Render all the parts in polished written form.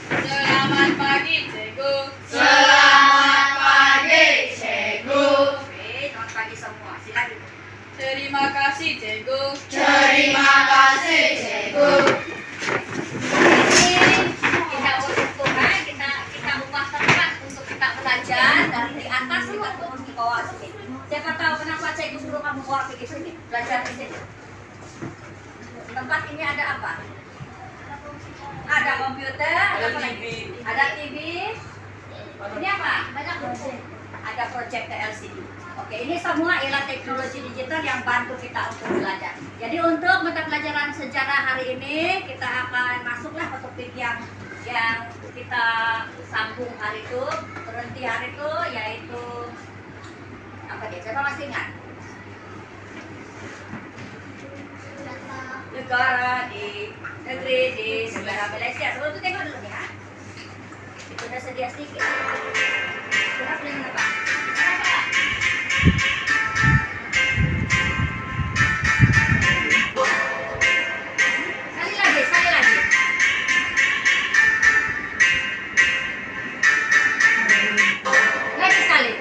Selamat pagi, Cikgu. Selamat pagi, Cikgu. Oke, selamat pagi semua. Silakan. Terima kasih, Cikgu. Terima kasih, Cikgu. Ini kita ubah tempat untuk kita belajar dari di atas kita turun ke bawah sini. Siapa tahu kenapa Cikgu suruh kamu keluar pergi sini belajar di sini? Tempat ini ada apa? Ada komputer, ada apa lagi? Ada TV. Ini apa? Banyak project. Ada proyektor LCD. Oke, ini semua ialah teknologi digital yang bantu kita untuk belajar. Jadi untuk mata pelajaran sejarah hari ini kita akan masuklah ke topik yang kita sambung hari itu, berhenti hari itu, yaitu apa dia? Siapa masih ingat? Negara di negeri di negara Malaysia. Sebelum itu tengok dulu nih ya. Itu udah sedia sedikit. Kita pilih apa? Sekali lagi. Lagi sekali.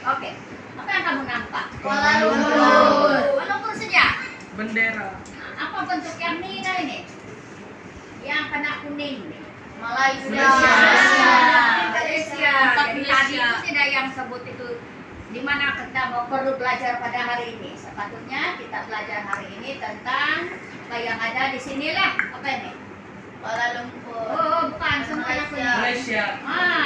Oke. Apa yang kamu nampak? Kuala Lumpur. Kuala Lumpur saja. Bendera. Apa bentuk yang ini? Yang kena kuning nih. Malaysia. Malaysia. Jadi tadi itu tidak yang sebut itu di mana kita mau perlu belajar pada hari ini. Sepatutnya kita belajar hari ini tentang apa yang ada di sinilah. Apa ini? Kuala Lumpur. Oh, bukan semua yang kuning. Malaysia.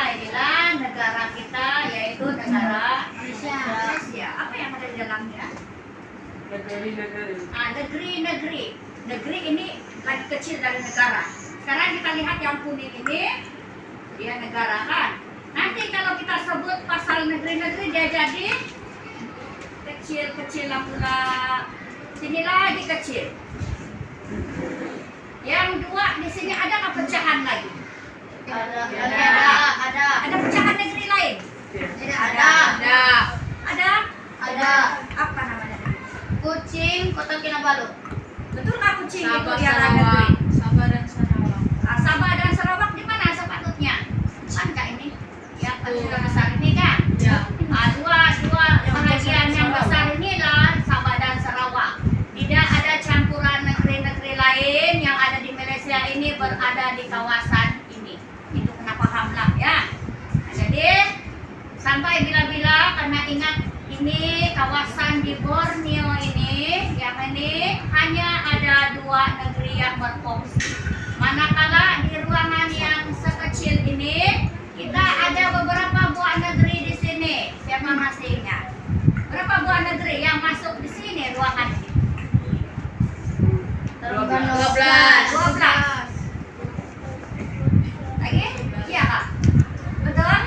Inilah negara kita yaitu negara Malaysia. Malaysia. Apa yang ada di dalamnya? Negeri-negeri. Negeri-negeri. Negeri ini lebih kecil dari negara. Sekarang kita lihat yang kuning ini, dia negara kan. Nanti kalau kita sebut pasal negeri-negeri dia jadi kecil-kecil lah pula. Sini lagi kecil. Yang dua di sini adakah pecahan lagi? Ada. Ada pecahan negeri lain? Ada. Ada. Apa namanya? Kucing, Kota Kinabalu. Betul nggak kucing itu Sabah, dia Sarawak. negeri? Sabah dan Sarawak. Sabah dan Sarawak di mana sepatutnya? Kan kak ini? Ya, sudah besar ini kan? Ya. Dua bahagian yang besar inilah Sabah dan Sarawak. Tidak ada campuran negeri-negeri lain yang ada di Malaysia ini berada di kawasan ini. Itu kena paham lah ya. Nah, jadi sampai bila-bila karena ingat ini kawasan di Borneo ini, yang ini hanya ada dua negeri yang berfungsi. Manakala di ruangan yang sekecil ini kita ada beberapa buah negeri di sini. Siapa masih ingat? Berapa buah negeri yang masuk di sini ruangan ini? 12. Lagi? Iya Kak? Betul?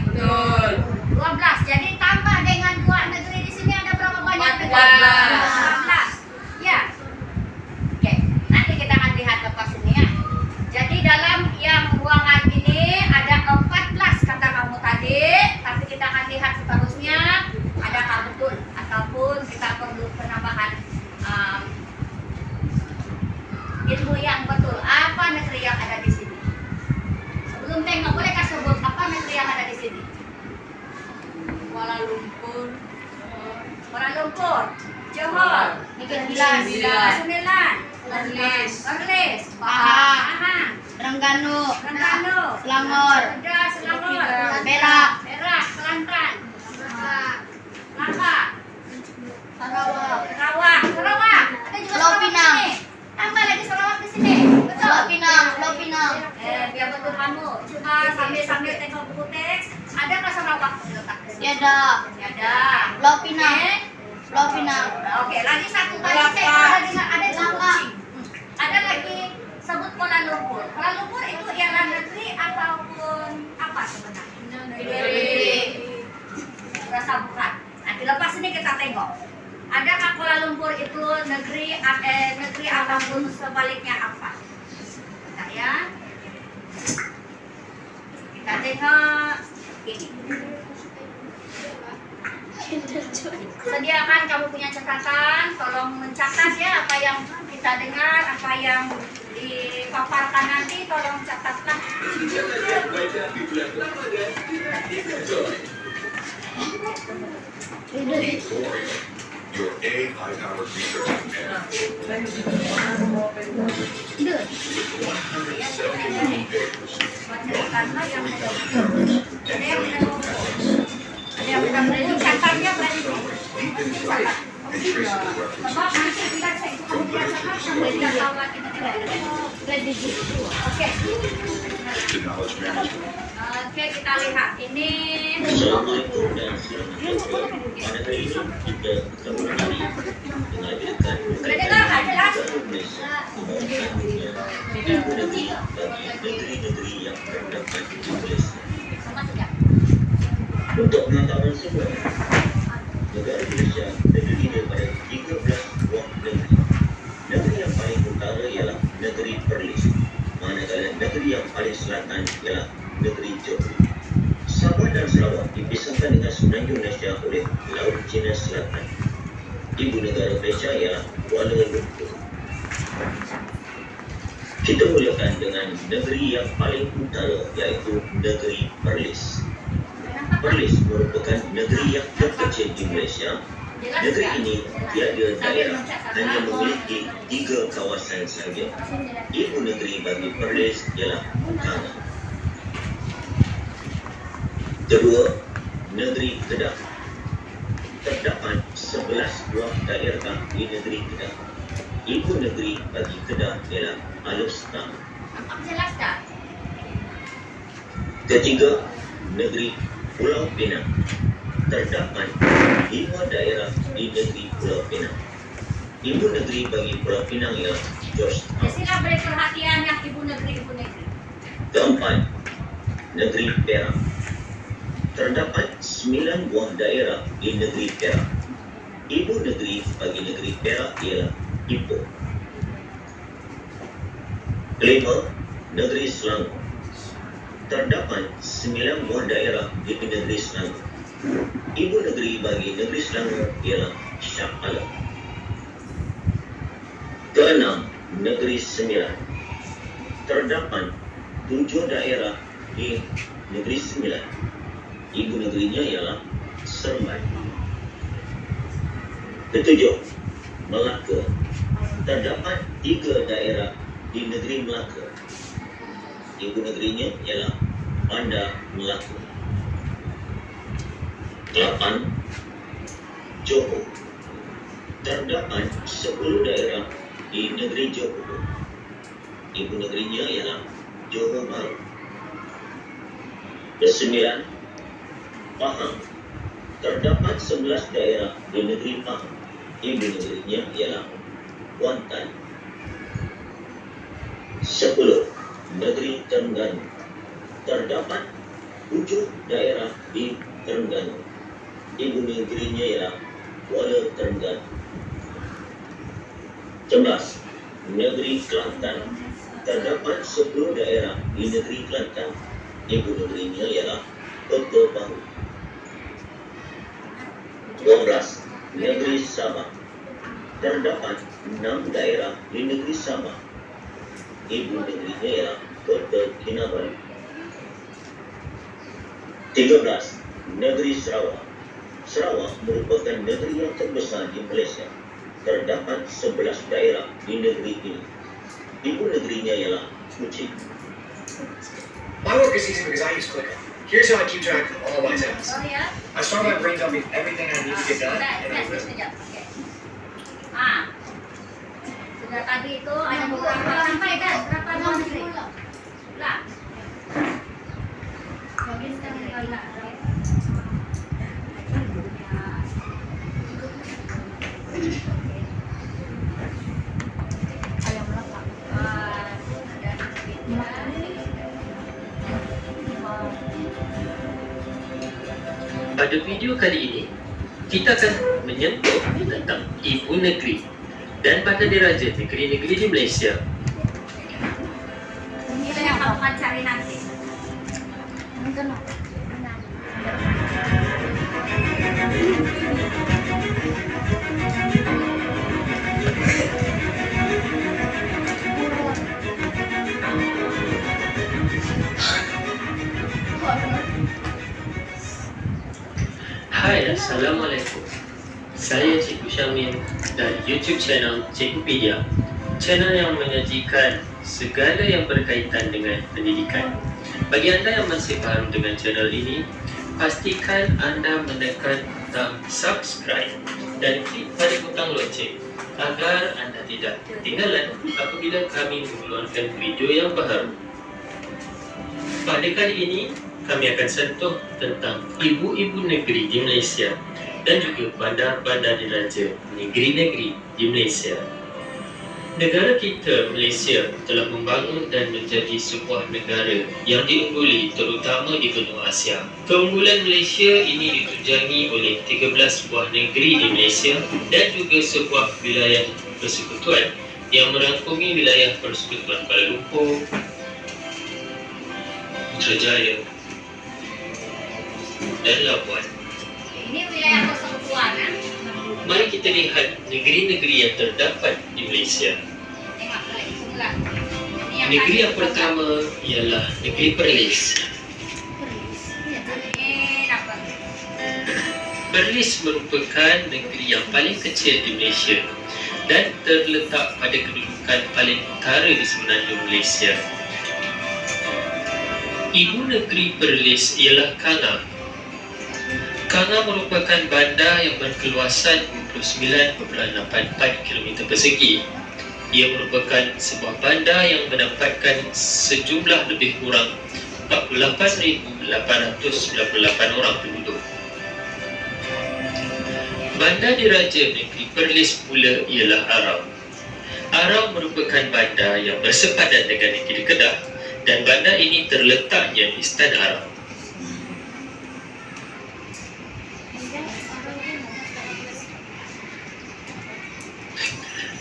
Betul. 12. Jadi tambah dengan dua negeri di sini ada berapa banyak negeri? 14. Ya. Oke, nanti kita akan lihat lepas ini ya. Jadi dalam yang ruangan ini ada 14 kata kamu tadi, tapi kita akan lihat seterusnya adakah betul ataupun kita perlu penambahan ilmu yang betul. Apa negeri yang ada di sini? Sebelum tengok, bolehkah sebut apa negeri yang ada di sini? Kuala Lumpur. Kuala Lumpur, Johor, Negeri Sembilan. Perlis, Pahang. Terengganu. Selangor. Selangor, Perak. Kelantan, Melaka, Sarawak. Sarawak. Ada juga Pulau Sarawak di Pinang. sini. Tambah lagi Sarawak di sini. Betul. Pulau Pinang. Biar betul kamu. Coba sambil tengok buku teks. Adakah Sarawak diletak di sini? Tiada. Ada. Pulau Pinang. Oke. Pulau Pinang. Oke, lagi satu tadi Melaka. saya pernah dengar ada juga Melaka. kucing. Ada lagi sebut Kuala Lumpur. Kuala Lumpur itu ialah negeri ataupun apa sebenarnya? Negeri. Rasa bukan. Nanti lepas ini kita tengok. Adakah Kuala Lumpur itu negeri ataupun sebaliknya apa? Bentar ya. Kita tengok ini. Sediakan kamu punya catatan, tolong mencatat ya apa yang kita dengar, apa yang dipaparkan nanti, tolong catatlah. Your AI-powered research companion. 171 papers. Karena yang ada yang udah boleh dicatatnya berarti. Deep insight and traceable records. Sebab nanti kita bisa itu kemudian sampai tidak tahu lagi tidak. Oke. To knowledge management. Oke, kita lihat ini. Assalamualaikum dan selamat pagi. Pada hari ini kita kembali menghadirkan Sudah dengar nggak jelas? Indonesia membawakan dunia ibu negeri bagi negeri-negeri yang terdapat di Indonesia. Sama saja. Untuk pengetahuan semua, negara Indonesia terdiri daripada 13 buah negeri. Negeri yang paling utara ialah negeri Perlis, manakala negeri yang paling selatan ialah negeri Johor. Sabah dan Sarawak dipisahkan dengan semenanjung Malaysia oleh Laut Cina Selatan. Ibu negara Malaysia ialah Kuala Lumpur. Kita mulakan dengan negeri yang paling utara, iaitu negeri Perlis. Perlis merupakan negeri yang terkecil di Malaysia. Negeri ini tiada daerah, hanya memiliki 3 kawasan sahaja. Ibu negeri bagi Perlis ialah Bukangan. Kedua, negeri Kedah. Terdapat 11 buah daerah di negeri Kedah. Ibu negeri bagi Kedah ialah Alustang. Nampak jelas tak? Ketiga, negeri Pulau Pinang. Terdapat 5 daerah di negeri Pulau Pinang. Ibu negeri bagi Pulau Pinang ialah Georgetown. Sila beri perhatian yang ibu negeri. Keempat, negeri Perak. Terdapat 9 buah daerah di negeri Perak. Ibu negeri bagi negeri Perak ialah Ipoh. Kelima, negeri Selangor. Terdapat 9 buah daerah di negeri Selangor. Ibu negeri bagi negeri Selangor ialah Shah Alam. Keenam, negeri Sembilan. Terdapat 7 daerah di negeri Sembilan. Ibu negerinya ialah Seremban. Ketujuh, Melaka. Terdapat 3 daerah di negeri Melaka. Ibu negerinya ialah Bandar Melaka. 8. Johor. Terdapat 10 daerah di negeri Johor. Ibu negerinya ialah Johor Bahru. 9. Pahang. Terdapat 11 daerah di negeri Pahang. Ibu negerinya ialah Kuantan. 10. Negeri Terengganu. Terdapat 7 daerah di Terengganu. Ibu negerinya ialah Kuala Terengganu. 11. Negeri Kelantan. Terdapat 10 daerah di negeri Kelantan. Ibu negerinya ialah Kota Baru. 12. Negeri Sabah. Terdapat 6 daerah di negeri Sabah. Ibu negerinya ialah Kota Kinabalu. 13. Negeri Sarawak. Sarawak merupakan negeri yang terbesar di Malaysia. Terdapat 11 daerah di negeri ini. Ibu negerinya ialah Kuching. My work is easy because I use ClickUp. Here's how I keep track of all my tasks. Sorry ya. I start by brain-dumping everything I need to get done, and I rhythm. Sekejap. Oke. Sudah tadi itu ada beberapa sampai kan berapa negeri? Lah. Bagian sekali lah. Pada video kali ini, kita akan menyentuh tentang ibu negeri dan Bandar Diraja negeri-negeri di Malaysia. Itu yang kamu akan cari nanti. Enggak. Hai, Assalamualaikum. Saya Cikgu Syamil dan YouTube channel Cikgupedia. Channel yang menyajikan segala yang berkaitan dengan pendidikan. Bagi anda yang masih baru dengan channel ini, pastikan anda menekan butang subscribe dan klik pada butang lonceng agar anda tidak ketinggalan apabila kami mengeluarkan video yang baru. Pada kali ini, kami akan sentuh tentang ibu-ibu negeri di Malaysia dan juga bandar-bandar diraja negeri-negeri di Malaysia. Negara kita, Malaysia, telah membangun dan menjadi sebuah negara yang diungguli terutama di benua Asia. Keunggulan Malaysia ini ditunjangi oleh 13 buah negeri di Malaysia dan juga sebuah wilayah persekutuan yang merangkumi wilayah Persekutuan Kuala Lumpur, Putrajaya, dan Labuan. Ini wilayah persekutuan, kan? Mari kita lihat negeri-negeri yang terdapat di Malaysia. Tengok lagi semula. Negeri yang pertama ialah negeri Perlis. Ini apa? Perlis merupakan negeri yang paling kecil di Malaysia dan terletak pada kedudukan paling utara di semenanjung Malaysia. Ibu negeri Perlis ialah Kanga. Kanga merupakan bandar yang berkeluasan 29.84 km persegi. Ia merupakan sebuah bandar yang mendapatkan sejumlah lebih kurang 48,898 orang penduduk. Bandar diraja negeri Perlis pula ialah Arau. Arau merupakan bandar yang bersepadan dengan negeri Kedah dan bandar ini terletaknya di Istana Arau.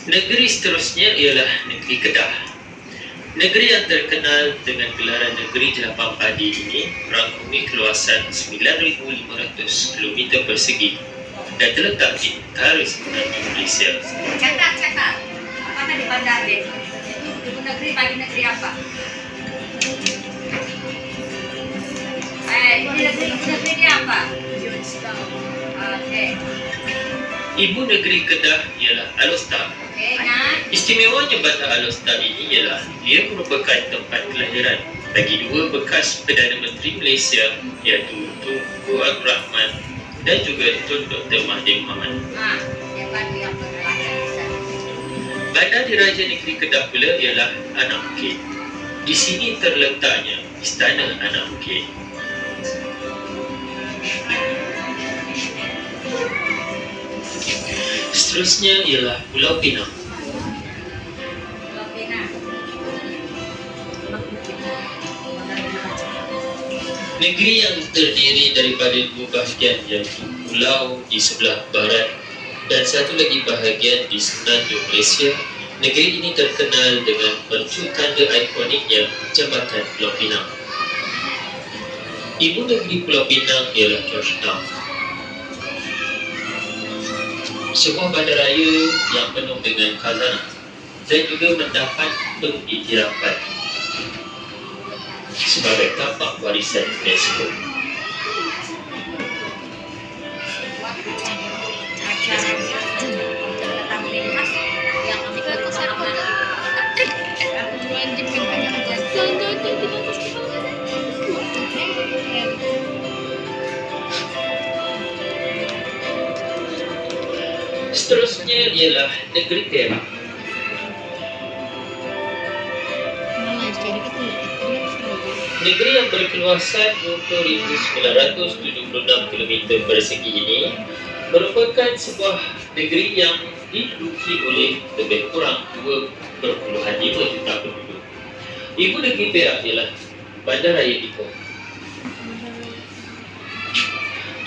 Negeri seterusnya ialah negeri Kedah. Negeri yang terkenal dengan gelaran negeri jelapang padi ini merangkumi keluasan 9,500 km persegi dan terletak di utara semenanjung Malaysia. Catat. Apa tadi bandar dia? Ibu negeri bagi negeri apa? Ibu negeri dia apa? Okey. Ibu negeri Kedah ialah Alostar. Okey, ingat. Istimewanya bandar Alostar ini ialah ia merupakan tempat kelahiran bagi dua bekas Perdana Menteri Malaysia iaitu Tunku Abdul Rahman dan juga Tun Dr. Mahathir Mohamad. Yang bagi yang berlaku besar. Bandar diraja negeri Kedah pula ialah Anak Bukit. Di sini terletaknya Istana Anak Bukit. Seterusnya ialah Pulau Pinang. Pulau Pinang. Negeri yang terdiri daripada dua bahagian iaitu pulau di sebelah barat dan satu lagi bahagian di semenanjung Malaysia. Negeri ini terkenal dengan mercu tanda ikoniknya Jambatan Pulau Pinang. Ibu negeri Pulau Pinang ialah Georgetown. Sebuah bandaraya yang penuh dengan khazanah dan juga mendapat pengiktirafan sebagai tapak warisan UNESCO. Seterusnya ialah negeri Perak. Negeri yang berkeluasan 20,976 km persegi ini merupakan sebuah negeri yang diduduki oleh lebih kurang 2,5 juta penduduk. Ibu negeri Perak ialah Bandaraya Ipoh.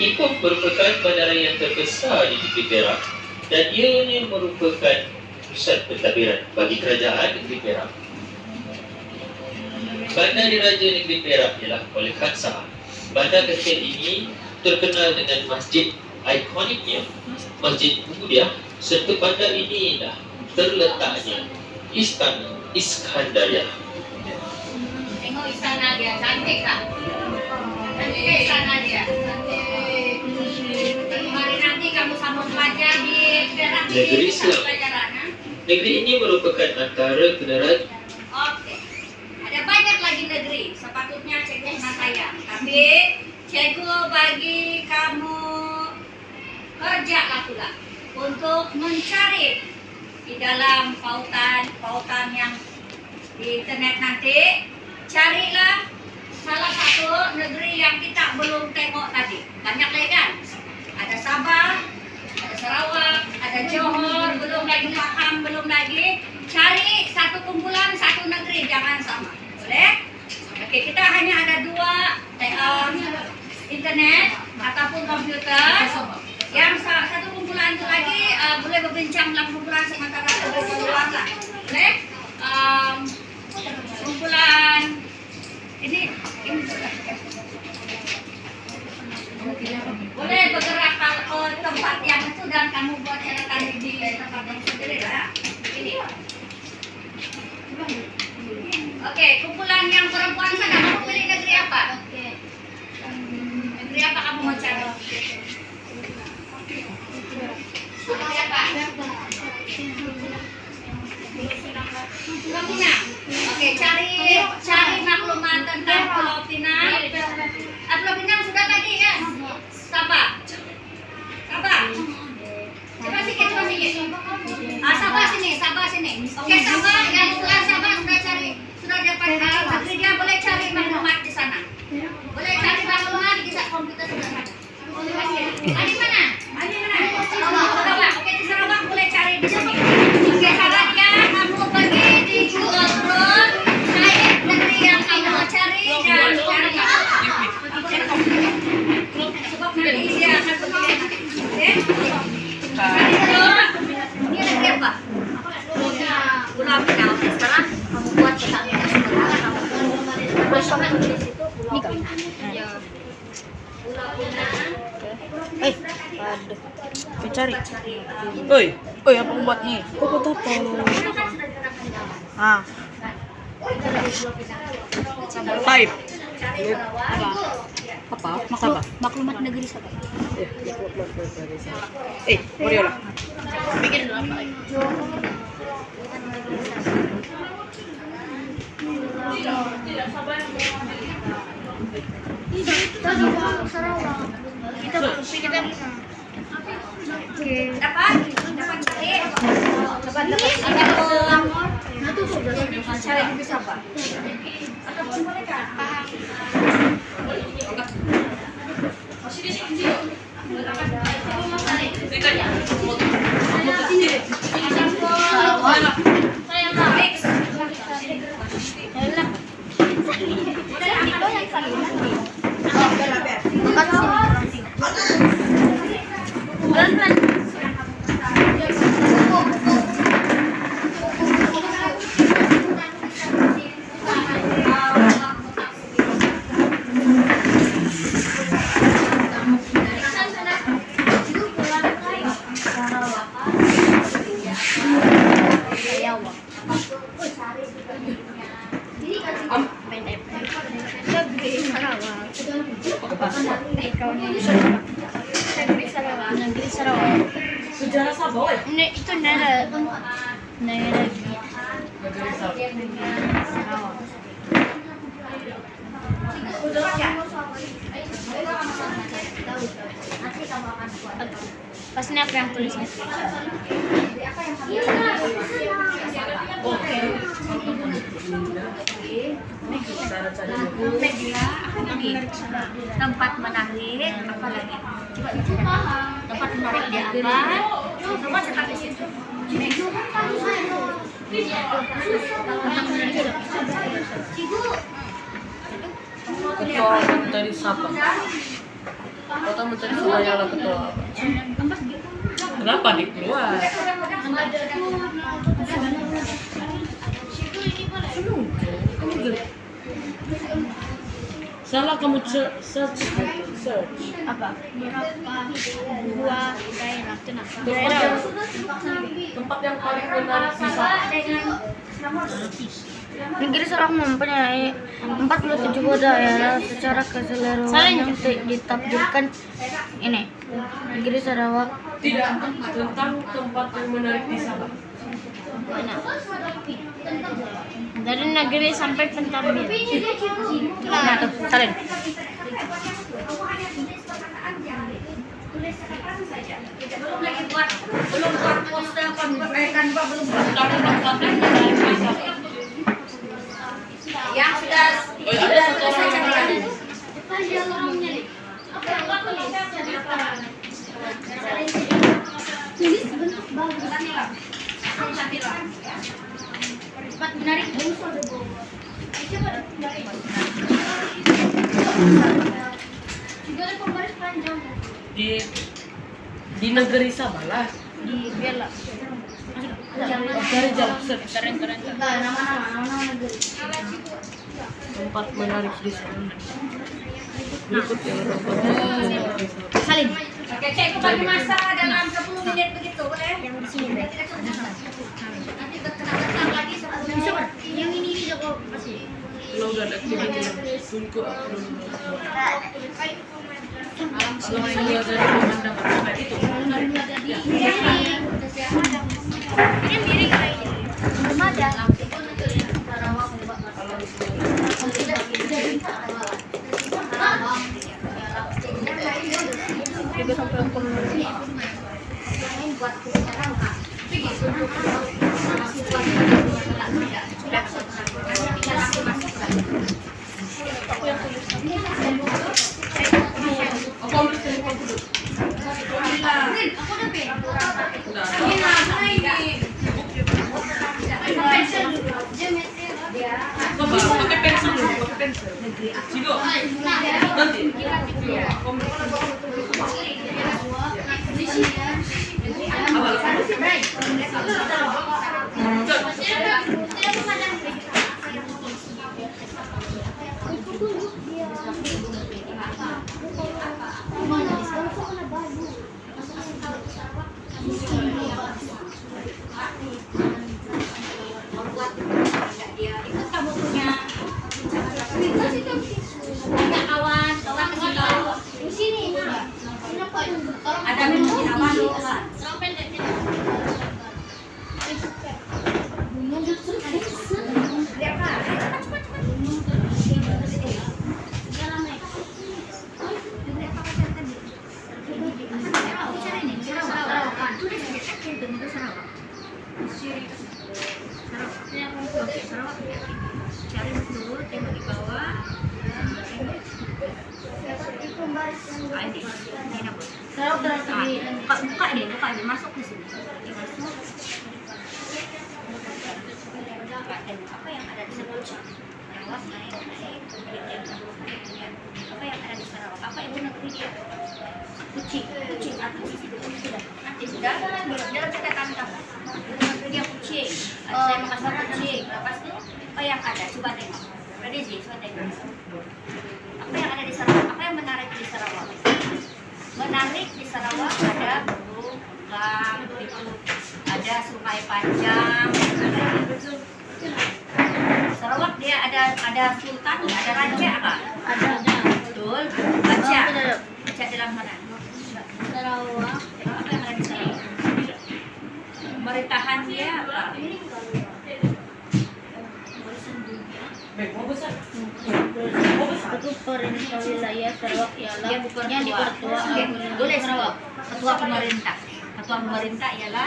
Ipoh merupakan bandaraya yang terbesar di negeri Perak dan ianya merupakan pusat pentadbiran bagi kerajaan negeri Perak. Bandar diraja negeri Perak ialah Kuala Kangsar. Bandar kecil ini terkenal dengan masjid ikoniknya, Masjid Budia, serta bandar ini dah terletaknya Istana Iskandariah. Tengok istana dia, cantik tak? Cantik istana dia. Cantik. negeri Islam. pelajarannya. Negeri ini merupakan antara negara. Oke. Ada banyak lagi negeri. Sepatutnya cikgu pernah sayang. Tapi cikgu bagi kamu kerja lah pula untuk mencari di dalam pautan yang di internet nanti. Carilah salah satu negeri yang kita belum tengok tadi. Banyak lagi kan? Ada Sabah, ada Sarawak, ada Johor, belum lagi Pahang, belum lagi. Cari satu kumpulan, satu negeri, jangan sama. Boleh? Oke, kita hanya ada dua internet ataupun komputer. Yang satu kumpulan itu lagi boleh berbincang dalam kumpulan sementara keluar lah. Boleh? Kumpulan ini boleh bergerak ke tempat yang itu dan kamu buat catatan di tempat yang sendiri lah. Ini. Oke, kumpulan yang perempuan sana, kamu pilih negeri apa? Negeri apa kamu mau cari? Negeri apa? Pulau Pinang. Oke, cari maklumat tentang Pulau Pinang. Pulau Pinang sudah tadi ya? Sabah. Coba sedikit. Sabah sini. Oke, Sabah yang bukan Sabah sudah dapat negeri dia boleh cari maklumat di sana. Boleh cari maklumat di komputer sudah ada. Adi mana? Sarawak. Oke, di Sarawak boleh cari di sini. Oke, caranya kamu pergi di Google Chrome, cari negeri yang kamu mau cari dan cari. Sebab nanti dia akan berpilih. Oke? Cari dulu. Ini negeri apa? Pulau Pinang. Oke, sekarang kamu buat petanya. Masukkan di situ Pulau Pinang. Pulau Pinang. Cari. Oi, apa buat nih? Kok apa? Ah. Type. Apa? Maklumat negeri Sabah. Wariola. Bikin dulu apa? Dapat cari. Cari di Sabah. Ataupun boleh kan? Negeri Sarawak. Sejarah Sabah. Itu negara Pas ini apa yang tulisnya? Oke. Media tempat menarik apa lagi? Coba tempat menarik dia apa? Coba cetak di situ. Ketua Menteri Sabah. Kota Menteri Sabah yang ketua. Kenapa dikeluar? Salah kamu search. Apa? Buah daerah tenang. Tempat yang paling menarik di Sabah. Negeri Sarawak mempunyai 47 daerah secara keseluruhan yang ditakdirkan. Ini Negeri Sarawak Tidak tentang tempat yang menarik di Sabah. Dari negeri sampai Pentabir. nah tuh salin. Belum buat poster kan belum yang sudah selesai cantikan. Di negeri Sabah lah. Di Bela. Dari jalan Keren. Nama negeri. tempat menarik di sana. Berikut yang tempat Salin. Oke, cek bagi masa dalam 10 menit begitu, boleh? Yang di sini deh. Nanti berkenaan lagi 10 menit. Yang ini juga kok masih. kalau udah ada activity tunggu upload. Selama ini ada pemandangan kayak itu. Pakai pensil dulu, pakai pensil. Cigo. Nanti. Ada mungkin apa lu? Buka deh, masuk di sini. Apa yang ada di Sarawak? Apa yang ada di Sarawak? Apa ibu negeri dia? Kucing nanti sudah dalam catatan kamu. Ibu negeri dia kucing. Saya Makassar kucing. Lepas itu apa yang ada? Coba tengok. Prediksi, coba tengok. Apa yang ada di Sarawak? Apa yang menarik di Sarawak? Menarik di Sarawak ada burung gang, ada sungai panjang. Sarawak dia ada sultan, ada raja apa? Ada. Betul. Baca dalam mana? Sarawak. Apa yang ada di Sarawak? Pemerintahan dia apa? Pemerintah wilayah Sarawak ialah Dia bukan yang ketua. dipertua Boleh Sarawak. Ketua pemerintah. Ketua pemerintah ialah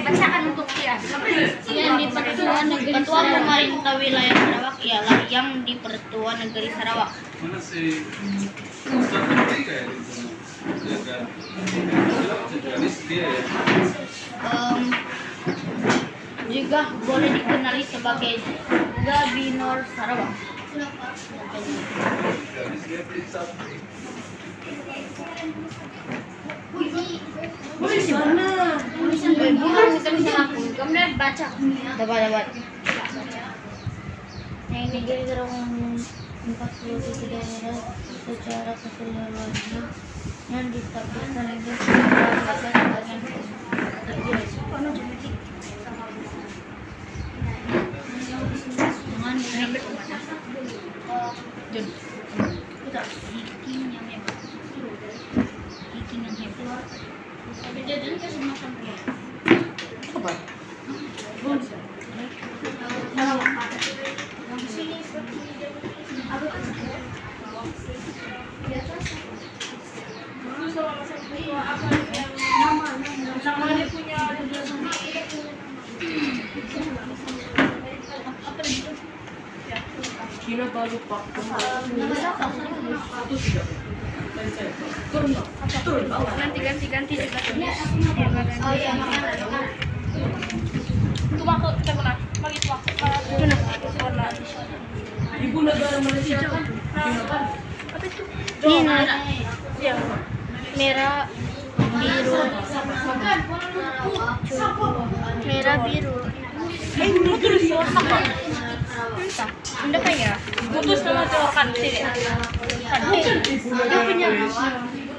bacaan untuk dia. Yang dipertua negeri Ketua Sarawak. pemerintah wilayah Sarawak ialah yang dipertua negeri Sarawak. Mana si Ustaz Tiga ya? Jurnalis dia ya. Juga boleh dikenali sebagai Gubernur Sarawak. Jurnalis dia periksa. Kemudian baca. Dapat. Yang negeri Sarawak 47 daerah secara keseluruhan yang ditakdirkan negeri Sarawak sebagai Jun. Kita bikin yang hebat. Bikin yang hebat. Tapi jajan kasih makan dulu. Apa? Kinabalupak. Turun bawah. Ganti juga. Oh iya, Tumaku, kita pernah. Bagi tumaku. Ibu negara Malaysia kan? Ini merah, biru, merah, biru. Putus warna kan? Entah, enggak apa ya? Putus nama cowok kan sini. Kan? Dia punya.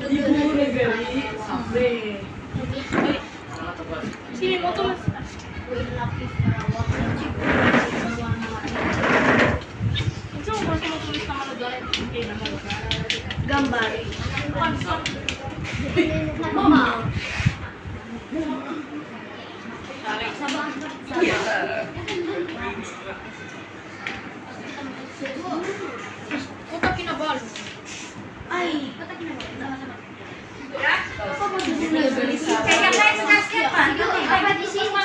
Ibu negara sampai. Sini motor mas. Itu mau tulis nama negara gambar. Mama. Kota Kinabalu. Kayak saya sudah siap, Pak. Apa di sini, Pak?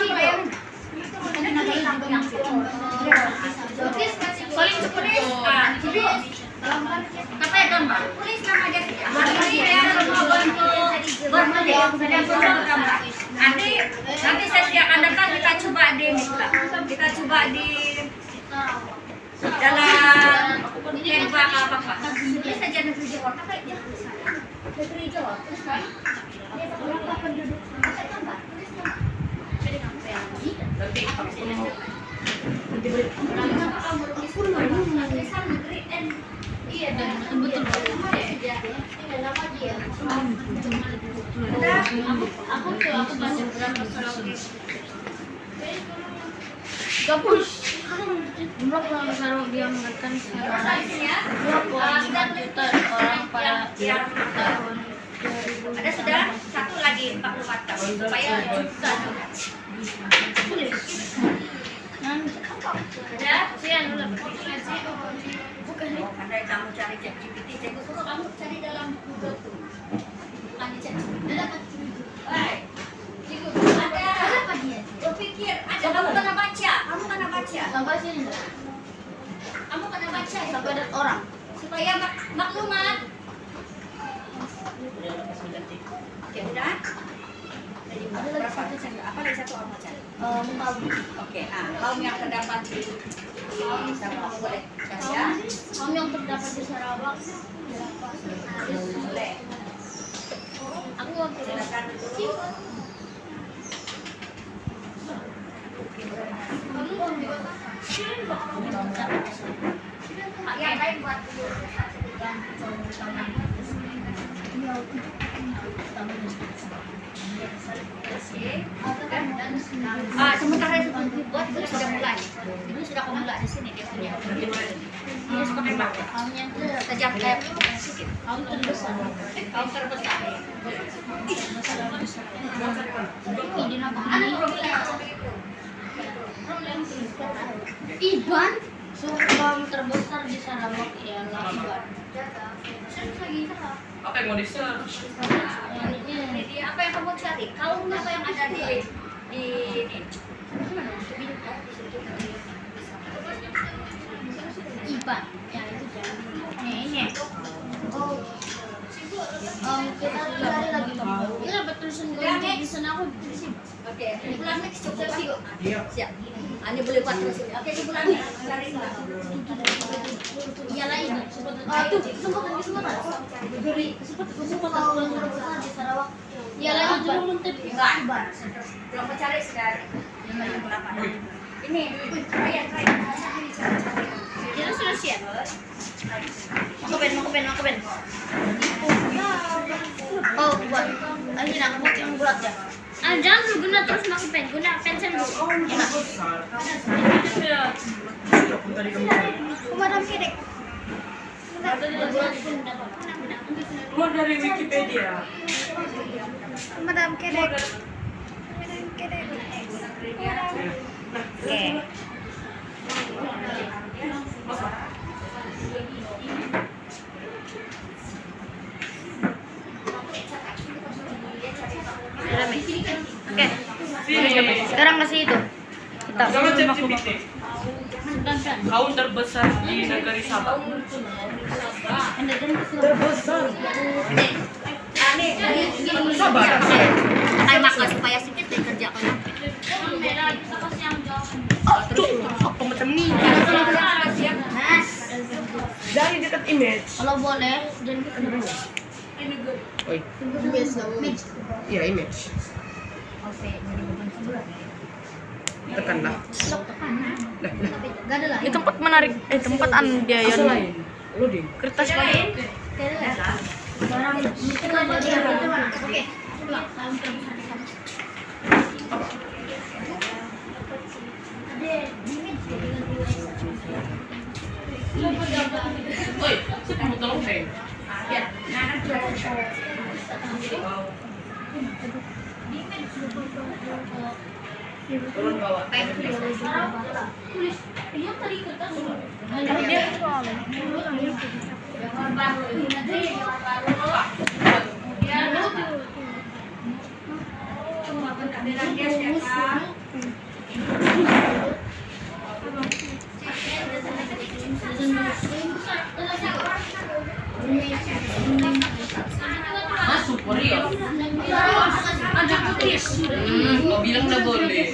Saling seperti apa ya gambar? Tulis nama aja sih. Nanti saya siapkan datang kita coba di kita coba di dalam Canva apa. Tulis saja negeri Jawa. Apa ya? Negeri Jawa. Terus kan? Dia berapa penduduk? Apa gambar? Tulis nama. Iya, betul. Aku baca berapa Gabus. Berapa kalau dia makan juta orang pada tahun. Ada sudah satu lagi 44 tahun supaya juta. Ada sian dulu. bukan nih. Andai kamu cari ChatGPT, saya suruh kamu cari dalam Google tuh. Bukan di ChatGPT. Baik. Ada apa dia? Berpikir, ada kamu kena baca. Sampai sini. Kamu kena baca itu. Sampai ada orang. Supaya maklumat. Oke, udah. Ada lagi satu cari. Apa lagi satu orang cari? Oke, kaum yang terdapat di sama kamu boleh kasih ya. Kaum yang terdapat di Sarawak. Boleh. Aku waktu Silakan dulu. Yang lain buat dulu. Sementara itu buat dulu sudah mulai. Dulu sudah kamu mulai di sini dia punya. Dia suka tembak. Tajam kayak sedikit. kaum terbesar. Kaum terbesar. Ini nama ini. Iban. Kaum terbesar di Sarawak ialah Iban. Apa yang mau di-search? Jadi apa yang kamu cari? Kaum apa yang ada di ini? Iban. Ya itu jangan. Ini. Kita cari lagi. Iya betul sendiri di sana aku di sini. Oke, di bulan next coba yuk. Siap. Ini boleh buat terus. Oke, di bulan next cari lah. Iyalah ini. Tuh, kesempatan. Beri kesempatan kaum terbesar di Sarawak. Iyalah itu dulu menteri. Enggak. Belum mencari sekarang. Ini, Ryan. Kita sudah siap. Aku ben. Oh, buat. Ini aku buat yang bulat ya. Jangan lu guna terus pakai pen, guna pensil dulu. Kumadam kiri. Keluar dari Wikipedia. Kumadam kiri. Oke. Oke. Sekarang kasih itu. Kita. Sama ChatGPT. Kau terbesar di negeri Sabah. Terbesar. Sabah. Kayak makan supaya sedikit deh kerja kan. Apa macam ni? Dari dekat image. Kalau boleh, dan Oi. Iya image. Tekanlah. gak ada lah. Ini tempat menarik. Tempat dia ya. Asal lain. Loading. Kertas lain. Barang itu ada di mana? Oke. Coba. Oi, siapa mau tolong saya? Turun bawah. Tulis. Ini tadi kertas. Masuk, Maria. Kau bilang dah boleh.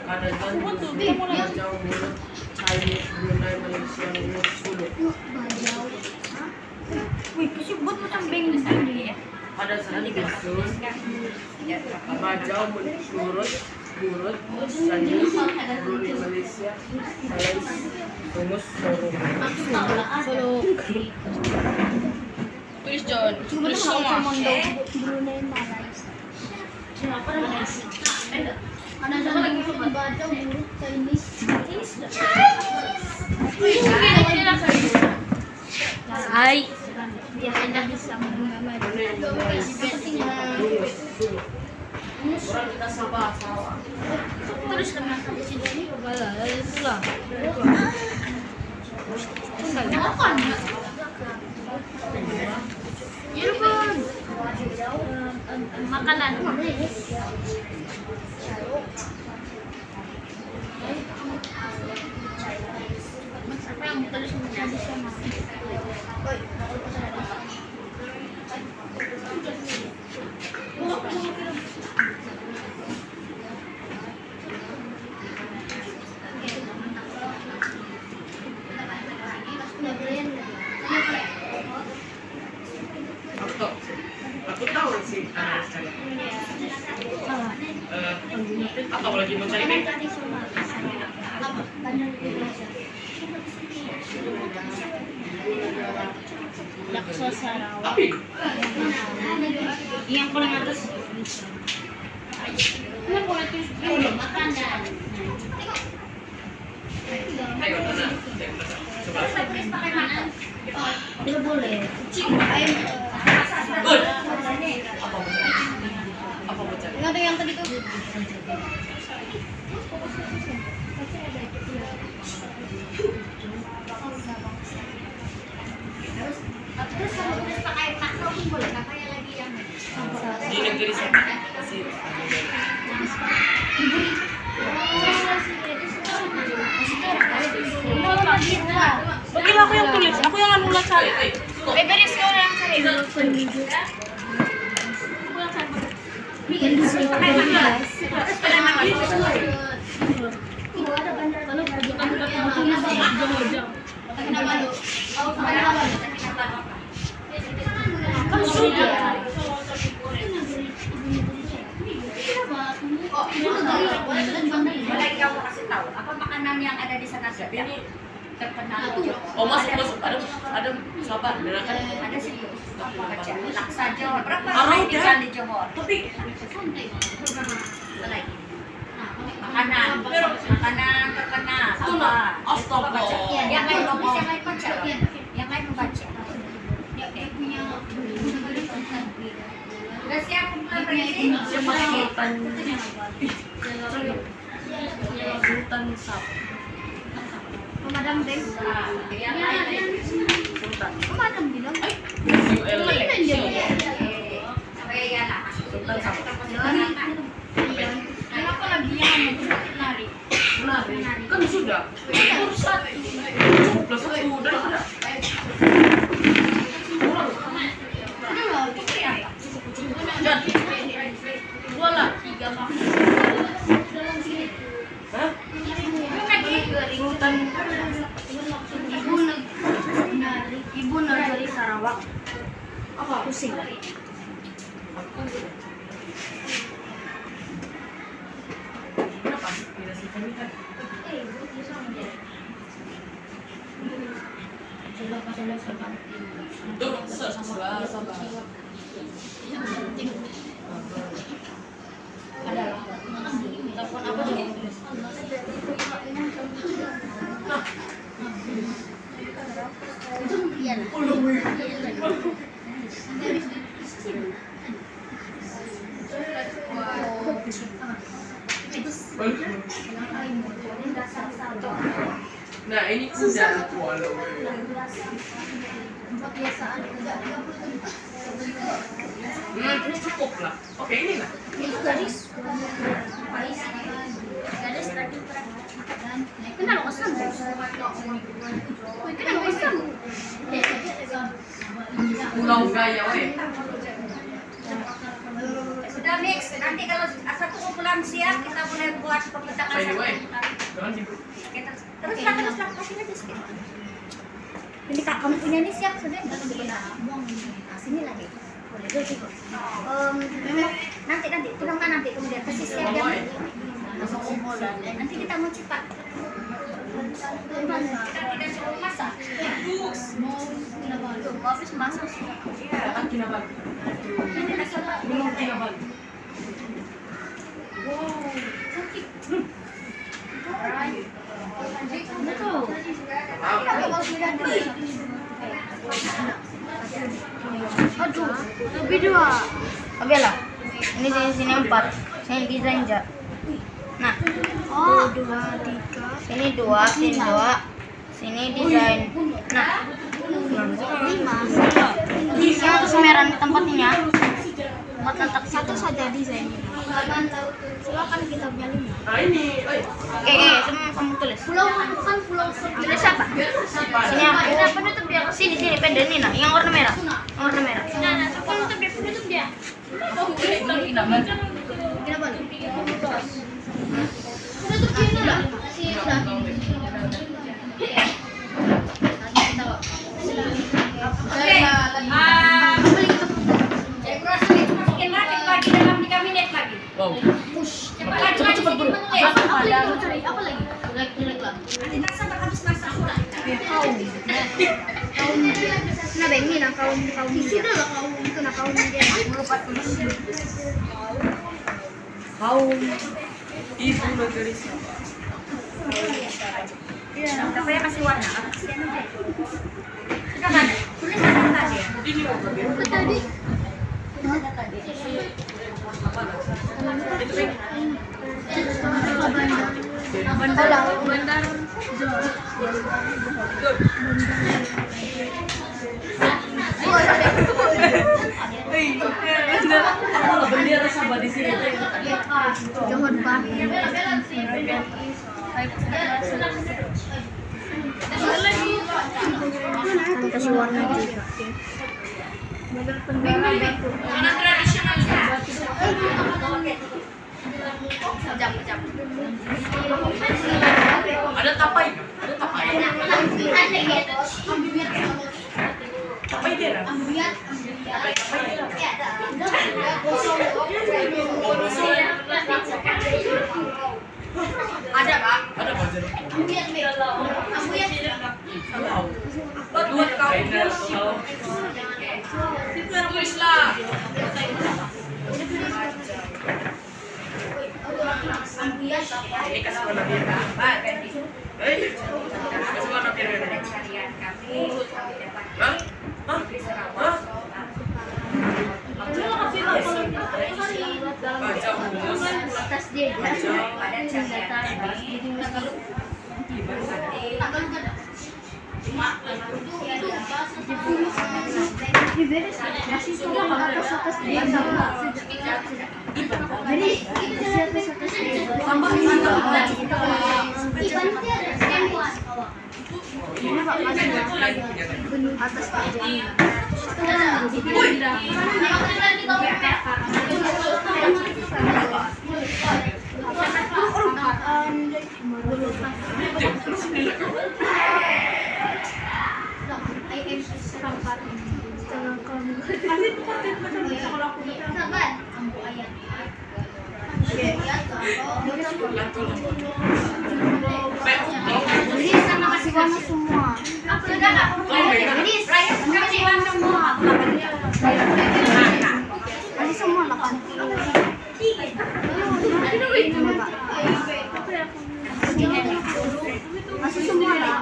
Ada Zanzibar, Jauh Mulut, Chinese, Brunei, Malaysia, Sulu. Wih, kasih buat macam beng di sini ya. Ada Zanzibar, Bajau, Murut, Chinese, Brunei, Malaysia, Rumus, Solo. Tulis John. Tulis semua. Brunei Malaysia. Ada lagi baca buruk Chinese. Hai. Biar Anda bisa mengamati. Orang kita Sabah. Terus kena sampai sini Itulah. Makan. Irfan. Makanan. Apa yang tulis tradisional? Aku tahu sih atau lagi mau cari bengkel. Laksa Sarawak. Tapi Yang paling atas. Ini boleh tulis makanan. ayo mana? Coba. Pakai mana? Tidak boleh. Apa mau cari? Nggak ada yang tadi tuh. Terus kalau tulis pakai makro pun boleh. Kakaknya lagi yang Di negeri sana. Kasih. Bagi aku yang tulis, aku yang anu cari. Beres kau yang cari. Oh masuk. Ada sabar. Kan Ada sih baca laksa Johor. Berapa Arah hari udah. di Johor? tapi Apa lagi? Makanan terkenal. Itu Apa? astaga. Baca. Yang lain baca. Yang lain membaca. Udah siap kumpulan berisi? Siapa Sultan? Sultan Sap. Pemadam deng. Yang lain. Sultan. Pemadam bilang. Sampai ya lah. Sultan Sap. Kenapa lagi yang nari? Kan sudah. Plus 1 udah ada. Kurang. Dan 2 lah. 3 lah. Hah? Sultan. Ibu Nagari Sarawak. Apa? Pusing. Kenapa? Tidak sih kami kan. Tuh, sabar. Telepon apa dulu? Iya. Nah, ini kuda. Kebiasaan Ini cukup lah. Oke, ini lah. gadis tadi kenal kosan kenal kosan Pulau Gaya, weh. Sudah mix. Nanti kalau satu kumpulan siap, kita boleh buat pemetakan By the satu way, kumpulan. jangan dibut. Teruslah kasih aja sedikit. Ini kak kamu punya ini siap sudah kita bikin sini lagi. Boleh dulu sih. Nanti tuangkan nanti kemudian kasih siap ya. Nanti kita mau cepat. Kita tidak suruh masak. mau habis masak Datang Kinabalu. Belum Kinabalu. aduh lebih 2 Oke lah. Ini sini 4. Sini desain aja. Nah, oh sini 2, sini 2. Sini desain. Nah, 5 yang kesemeran di tempatnya. buat letak satu saja desainnya silakan kita punya 5 Nah, ini. Oke, semua kamu tulis. pulau bukan pulau Tulis apa? Sini aku. penutup dia Sini pendenin lah. Yang warna merah. Yang warna merah. nah penutup dia Ini Kinabalu. kenapa penutup dia lah sudah Oke. Saya kurasa itu masukin lagi dalam 3 menit lagi. Wow. Cepat buru. apa lagi jelek lah Nanti tak sabar habis masak sudah. nah ini lah kaum isi dah lah kaum itu nah kaum dia melupat Kaum Ibu Negeri Sabah. Apa ya kasih warna? Kasihan aja. Sudah kan? Tulisan tadi ya. Ini mau biru. tadi Ada tadi. bandar Bendera Sabah di sini. Johor Bahru Kasih warna juga. Mana tradisional ya? jam Ada tapai. Ada tapai. Tapai dia. ada pak Ada baju. ambiat Tahu. Buat kau. Tulislah. Ini kasih warna biru. Kasih warna biru. Carian kami dapat Hah? Hah? Hah? Baca humus. Atas dia pada carian kami. masih sama atas atas dia jadi atas atas dia tambah atas jadi sama kasih warna semua. Jadi kasih warna semua. Kasih semua 80. Masih semua lah.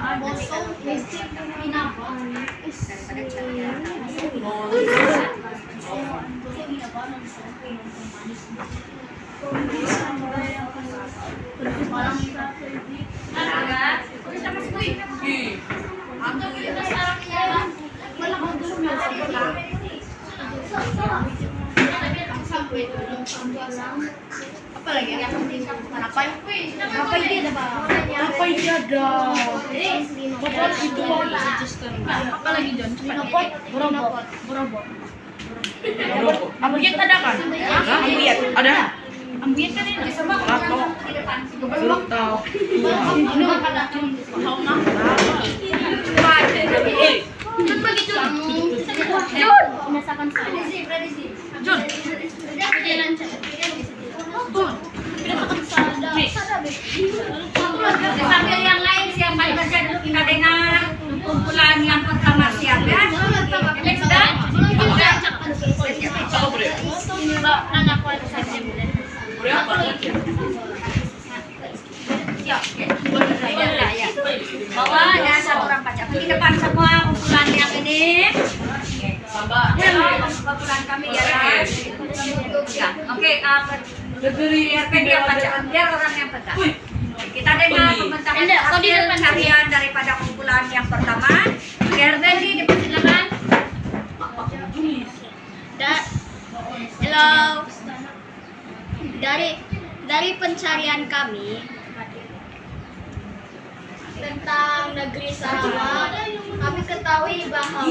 Apa lagi yang penting? Apa ide ada bang? Apa ini ada? Bapak itu mau Apa lagi John? Binopot, Borobot. Ambuyat ada kan? Ambuyat ada. Ambuyat kan ini sama Atau belum tahu. Jun bagi Jun. Jun, masakan saya. Jun. Sambil yang lain siapa saja dulu kita dengar kumpulan yang pertama siap ya. Ini sudah. Anak aku ada saja. Siap. Bawa dan satu orang pajak di depan semua kumpulan yang ini. Kumpulan kami ya. Oke, biar yang pajak, biar orang yang pajak. Kita dengar pementasan hasil pencarian daripada kumpulan yang pertama. Gerbendi dipersilakan. Hello. Dari pencarian kami tentang negeri Sarawak, kami ketahui bahwa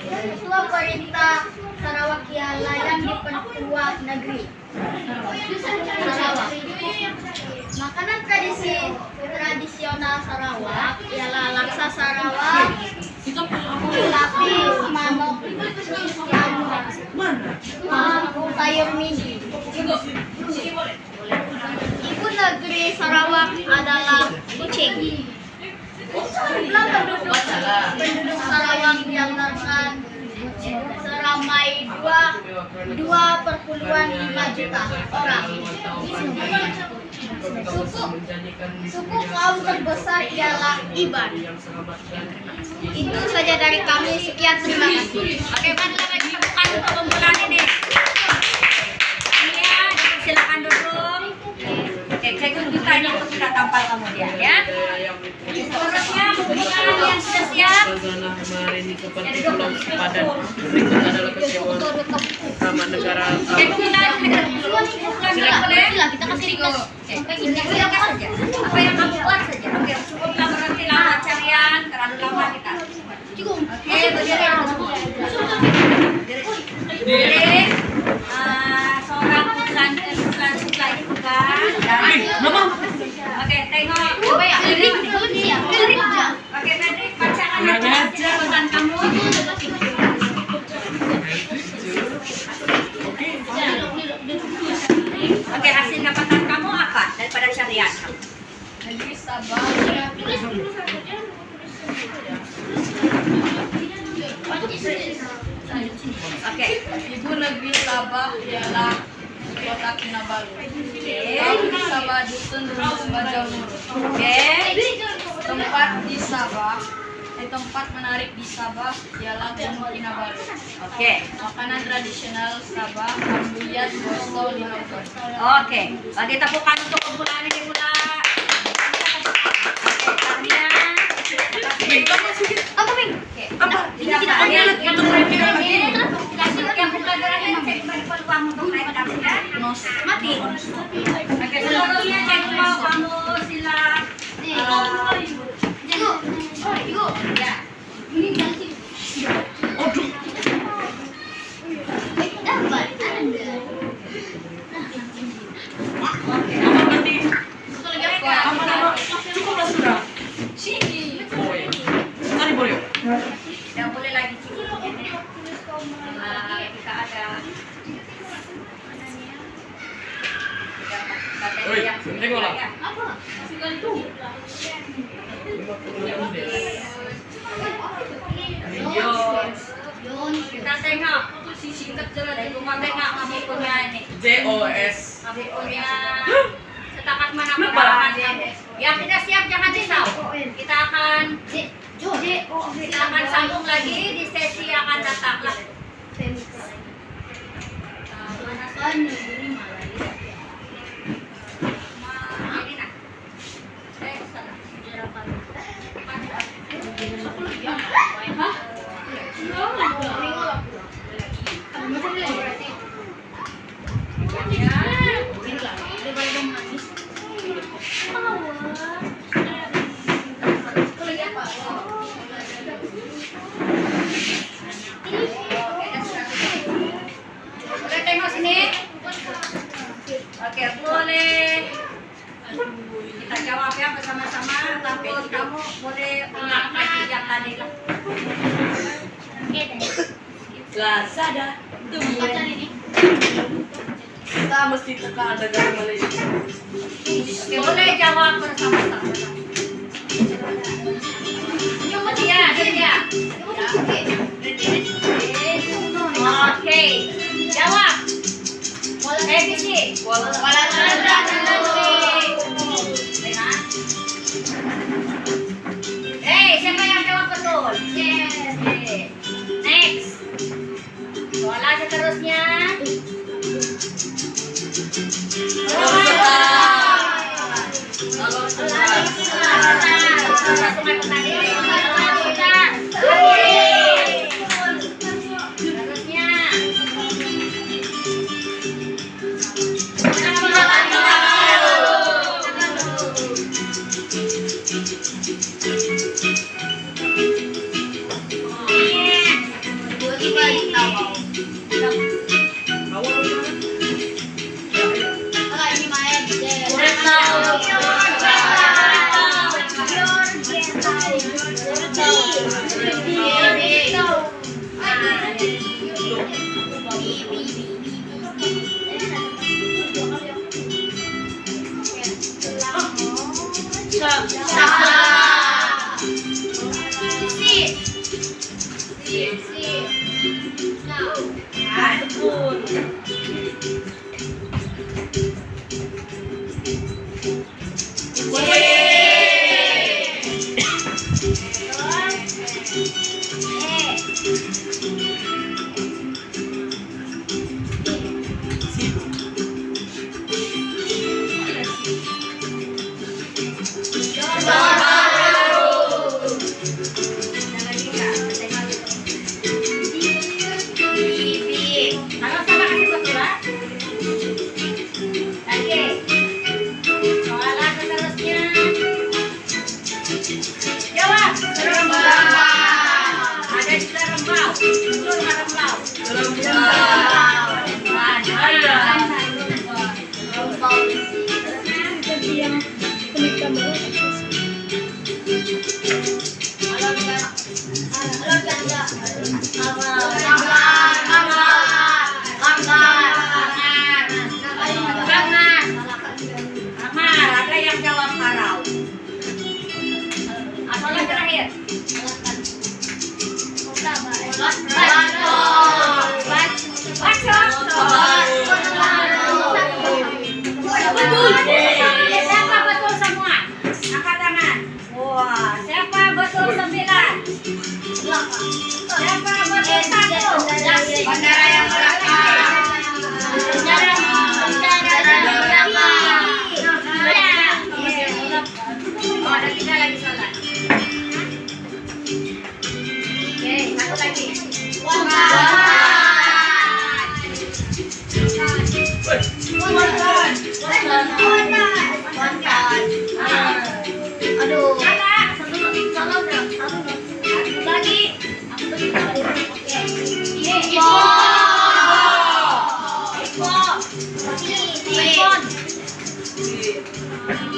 Ketua Perintah Sarawak ialah yang dipertua negeri Sarawak. Makanan tradisional Sarawak ialah laksa Sarawak, sapi, manok, sayur mini. Ibu negeri Sarawak adalah kucing. Jumlah penduduk Sarawak dianggarkan seramai 2,5 juta orang. Suku kaum terbesar ialah Iban. Itu saja dari kami. Sekian, terima kasih. Oke, marilah lagi tepukan untuk kumpulan ini. Ya, silakan duduk. Oke, saya tunjukkan ini untuk kita tampal kemudian ya. Seterusnya kumpulan yang sudah siap. Suasana kemarin itu seperti Pulau Sepadan. Berikut adalah kesiapan utama negara. Oke, kumpulan boleh. Kita kasih request. Silakan saja. Apa yang kamu buat saja. Oke, cukuplah berhenti lama carian. Terlalu lama kita. Oke, berdiri. Berdiri. Seorang kumpulan supply bukan. Oke, tengok. Oke, Patrick, bacakan jabatan kamu. Oke, hasil dapatan kamu apa daripada carian? Oke. Ibu negeri Sabah ialah kota Kinabalu. Oke. Kampung Sabah Dusun Bajau Nurut. Oke. Tempat menarik di Sabah ialah Gunung Kinabalu. Oke. Makanan tradisional Sabah, ambuyat, boso, linogon. Oke. Bagi tepukan untuk kumpulan ini pula. Oke, karya. Apa, Bing? Apa? Tidak ada untuk ini. Yang pembelajarannya cek bagi peluang untuk naik kelas ya. Mati. Oke, seluruhnya cek mau kamu sila. Ya. Ini ganti. Dapat Anda. Oke. Satu lagi apa? Cukuplah sudah. Sini. Tadi boleh. Tidak boleh lagi cukup. Kita ada Oi, tengok lah. Apa? Ganti. kita tengok si singkat jelas di rumah tengok kami punya ini JOS. kami punya setakat mana pengalaman yang tidak siap jangan risau kita akan sambung lagi di sesi yang akan datang lah. Boleh tengok sini. Oke, boleh. Kita jawab ya bersama-sama. Tapi kamu boleh ulang lagi yang tadi lah. Lazada. Kita mesti tekan negara Malaysia. Oke, boleh jawab bersama-sama. Coba dia. Oke, jawab. ABC. Siapa yang jawab betul? Next. Soalan seterusnya. Asalnya terakhir.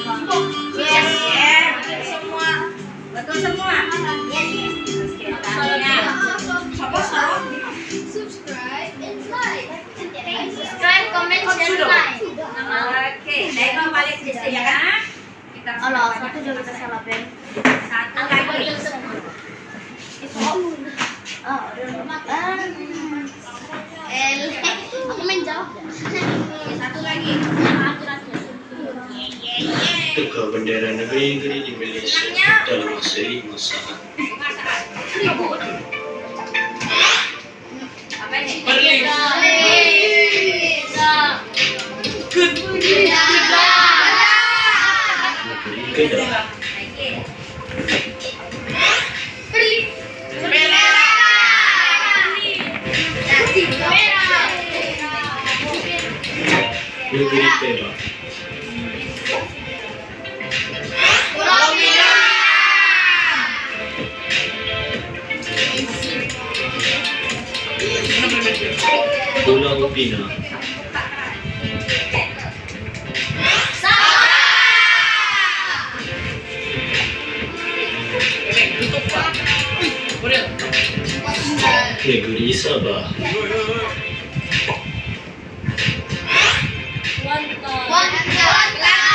Betul semua. Betul semua. Subscribe and like. Subscribe, comment, share, like. Oke, tengok balik di sini ya. Kita Alah, satu juga kita salah pen. satu lagi. Aku main jawab. Satu lagi. Tegak bendera negeri-negeri di Malaysia dalam seri masalah. Apa ini? Negeri Kedah. Negeri Perak. Pulau Ubina. Negeri Sabah. Negeri Kelantan.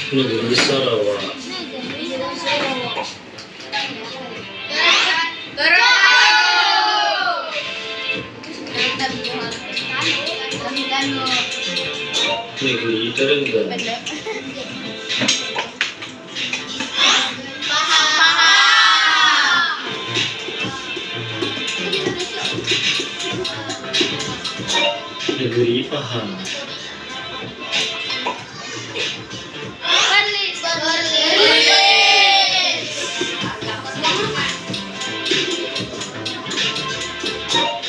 Negeri Sarawak. Negeri Terengganu. Negeri Pahang.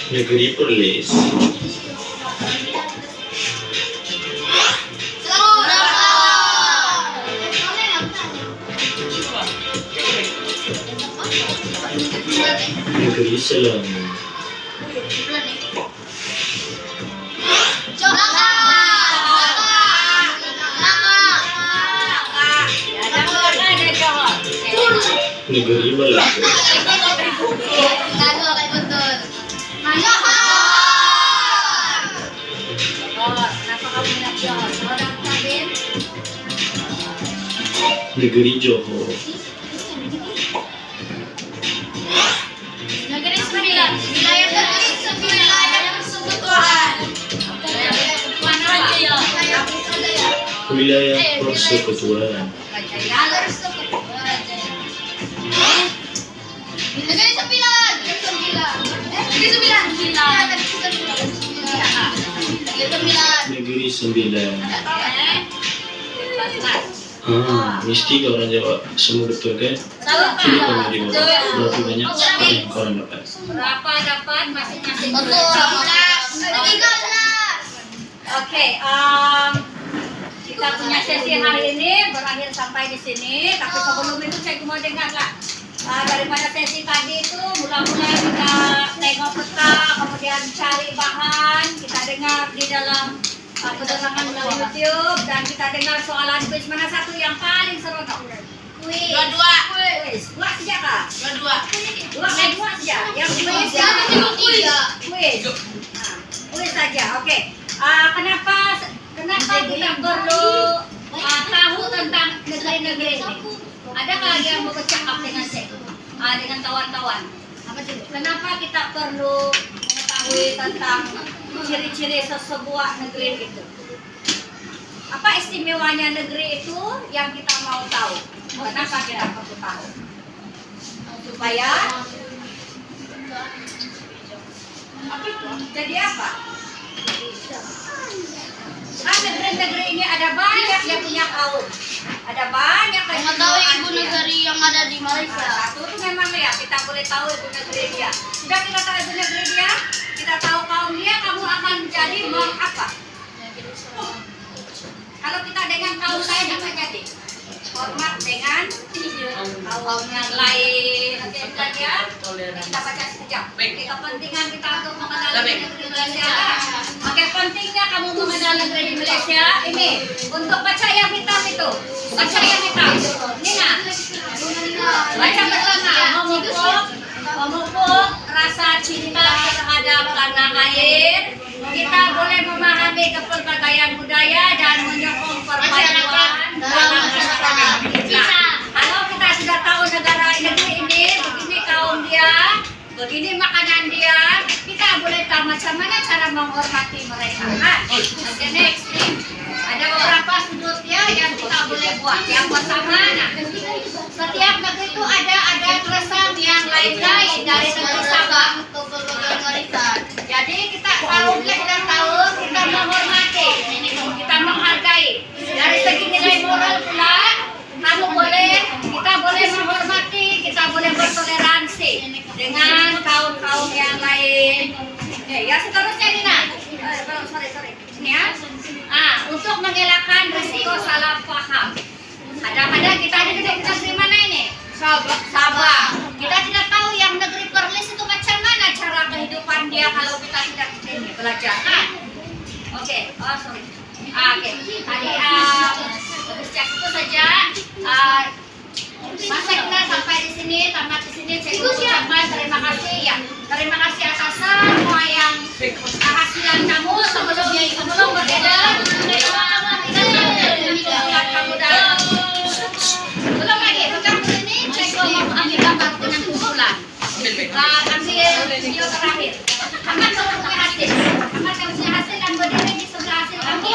Negeri Perlis. Negeri Selangor. Negeri Malaysia. Negeri Johor. Negeri Sembilan, wilayah persekutuan. Wilayah Persekutuan. Negeri Sembilan. Negeri Sembilan. Mesti kau orang jawab semua betul kan? Jadi kau di bawah. Berapa banyak skor yang kau orang dapat? Berapa dapat masing-masing? 13. Oke, kita punya sesi hari ini berakhir sampai di sini. Tapi sebelum itu saya mau dengarlah daripada sesi tadi itu mula-mula kita tengok peta, kemudian cari bahan, kita dengar di dalam penerangan melalui YouTube dan kita dengar soalan kuis. Mana satu yang paling seronok? Kuis. Dua. Kuis. Dua saja kah? Dua saja. Yang kuis. Kuis. Kuis saja. Oke. Kenapa kita perlu tahu tentang negeri-negeri ini? Adakah yang mau bercakap dengan saya, dengan kawan-kawan? Kenapa kita perlu mengetahui tentang ciri-ciri sesebuah negeri itu? Apa istimewanya negeri itu yang kita mau tahu? Kenapa kita perlu tahu? Supaya jadi apa? Negeri-negeri ini ada banyak yang punya kaum, ada banyak yang Mengetahui ibu negeri yang ada di Malaysia. Satu itu memang ya kita boleh tahu ibu negeri dia. Sudah kita tahu ibu negeri dia, kita tahu kaum dia, kamu akan menjadi apa? Kalau kita dengan kaum lain apa jadi? Hormat dengan kaum yang lain. Oke, ya. Kita baca sekejap. Kepentingan kita untuk mengenal negeri Malaysia. Oke, pentingnya kamu mengenal negeri di Malaysia ini untuk baca yang hitam itu. Baca yang hitam. Ini nah. Baca bersama. Memupuk rasa cinta terhadap tanah air. Kita boleh memahami kepelbagaian budaya dan menyokong perpaduan dalam masyarakat kita. Kalau kita sudah tahu negara negeri ini, begini kaum dia, begini makanan dia, kita boleh tahu macam mana cara menghormati mereka. Oke, next. Ada beberapa sudut ya yang kita boleh buat. Yang pertama, nah, setiap negeri itu ada keresahan yang lain-lain dari negeri Sabah. Jadi kita tahun dan tahun kita menghormati, kita menghargai. Dari segi nilai moral pula, kita boleh menghormati, kita boleh bertoleransi dengan kaum-kaum yang lain. Ya seterusnya ini nah, sorry. Ini ya. Untuk mengelakkan risiko salah paham. Kadang-kadang kita ada di negeri mana ini? Sabah. Kita tidak tahu yang negeri Perlis itu macam mana cara kehidupan dia kalau kita tidak ini belajar. Oke. Sorry. Oke. Tadi cek itu saja. Masa kita sampai di sini, tamat di sini. Saya ucapkan terima kasih ya. Terima kasih atas semua yang hasilan kamu sebelum beredar. Kamu dalam. Belum lagi, bukan ini. Saya mau ambil gambar dengan kumpulan. Ambil video terakhir. Amat kamu punya hasil. Amat kamu punya hasil dan berdiri di sebelah hasil kamu.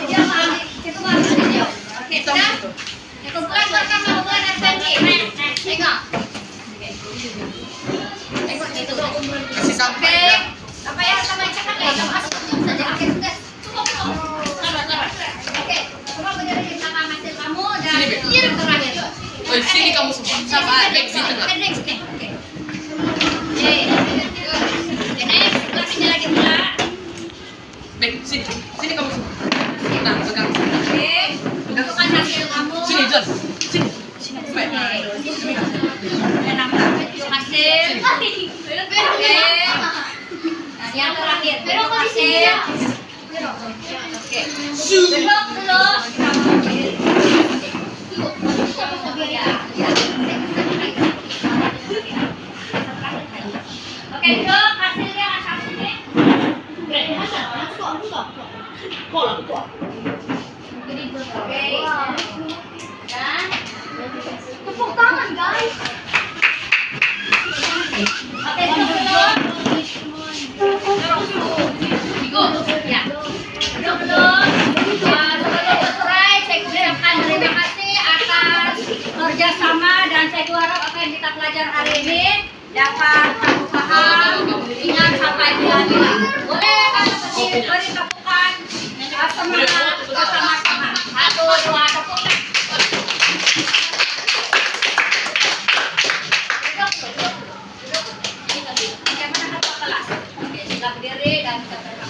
Dia mau ambil. Kita mau ambil video. Oke, sudah. Kumpulan pertama hubungan FND. Tengok. Tengok itu. Masih sampai ya. Apa ya sama cakap ya? Saja. Oke, sudah. Cukup. Oke, coba berdiri di belakang hasil kamu dan video terakhir. Oh, sini kamu semua. Sama next di tengah. Next nih. Oke. Next, belakangnya lagi pula. Next, sini kamu semua. Nah, pegang. Oke. Lakukan hasil kamu. Sini, John. Sini. Baik. Nampak video hasil. Oke. Nah, yang terakhir, video hasil. Oke. Belok dulu. Oke, belok hasilnya asal sini. Oke. Dan tepuk tangan, guys. Oke, duduk dulu. Ya. Duduk dulu. Sebelum bercerai, saya ucapkan terima kasih atas kerjasama dan saya harap apa yang kita pelajari hari ini dapat kamu paham, ingat sampai bulan ini. Boleh kamu beri tepukan semangat bersama-sama. 1, 2, tepukan. Bagaimana ketua kelas? Oke, sudah berdiri dan kita berdiri.